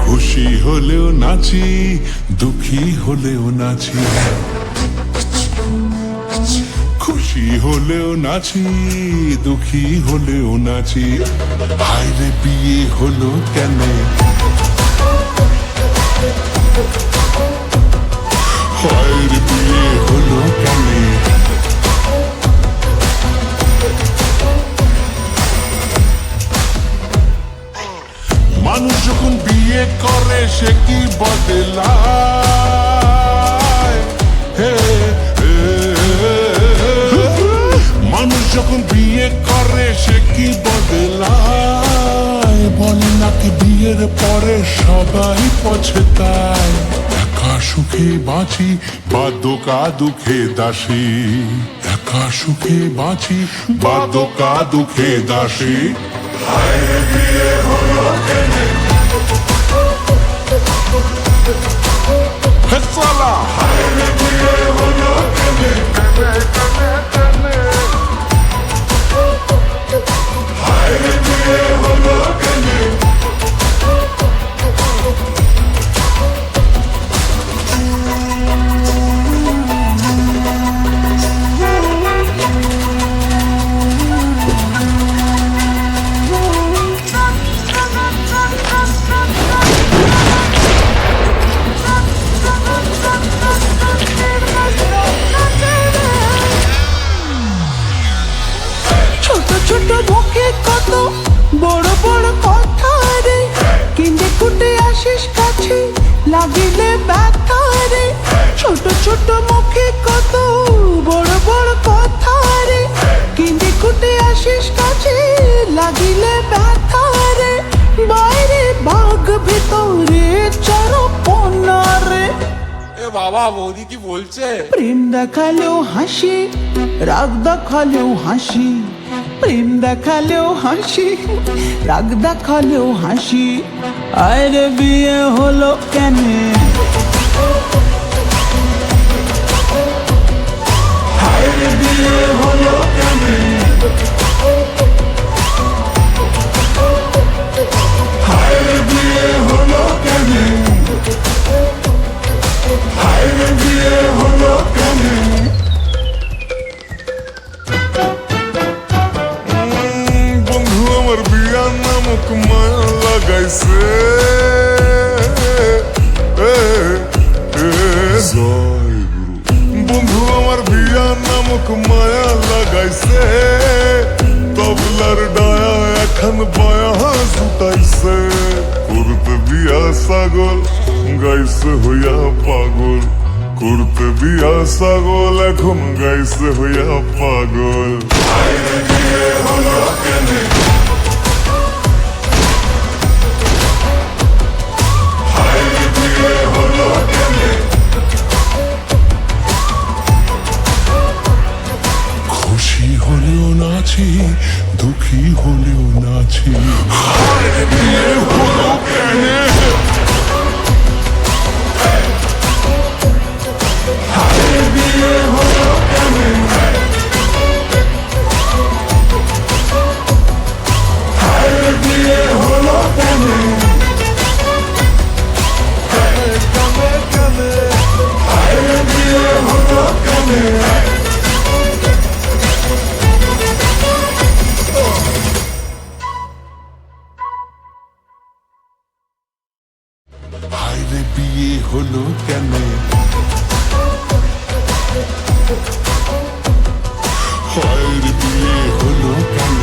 খুশি হলেও নাচি, দুঃখী হলেও নাচি, খুশি হলেও নাচি, দুঃখী হলেও নাচি। হায়রে বিয়ে হলো কেন, হায়রে বিয়ে হলো কেন। মানুষ যখন বিয়ে করে সে কি বদলায়, মানুষ যখন বিয়ে করে সে কি বদলায়। বলে নাকি বিয়ের পরে সবাই পছতায়। একা সুখে বাঁচি বা দোকা দুঃখে দাসী, একা সুখে বাঁচি বা দোকা দুঃখে দাসী। হায়রে বিয়ে হলো কেনে, হে সালা হায়রে বিয়ে হলো কেনে, হায়রে বিয়ে হলো কেনে। ছোট মুখে কত বড় বড় কথা রে, কিনে কুটে আসিস কাছে লাগিলে ব্যথা রে। ছোট ছোট মুখে কত বড় বড় কথা রে, কিনে কুটে আসিস কাছে লাগিলে ব্যথা রে। বাইরে বাঘ ভিতরে চরপনা রে। বাবা বৌদি কি বলছে? প্রেম দেখালেও হাসি, রাগ দেখালেও হাসি, প্রেম দেখালেও হাসি, রাগ দেখালেও হাসি। আরে বিয়ে হলো কেন, হায়রে বিয়ে হলো কেন, হায়রে বিয়ে হলো কেন, হায়রে বিয়ে হলো কেন। বন্ধু আমার বিয়ার নামক মায়া লাগাইছে, বন্ধু আমার বিয়ার নামক মায়া লাগাইছে। তবলার ডায়া এখন বায়া জুটাইছে। করতে বিয়া ছাগল গাইছে হইয়া পাগল, করতে বিয়া ছাগল এখন গাইছে হইয়া পাগল। হায়রে বিয়ে হলো কেনে, হায়রে বিয়ে হলো কেনে। খুশি হলেও নাচি, দুঃখী হলেও নাচি। হায়রে বিয়ে হলো কেনে, হায়রে বিয়ে হলো কেনে, হায়রে বিয়ে হলো কেনে, হায়রে বিয়ে হলো কেনে। হায়রে বিয়ে হলো কেন, হায়রে বিয়ে হলো কেন।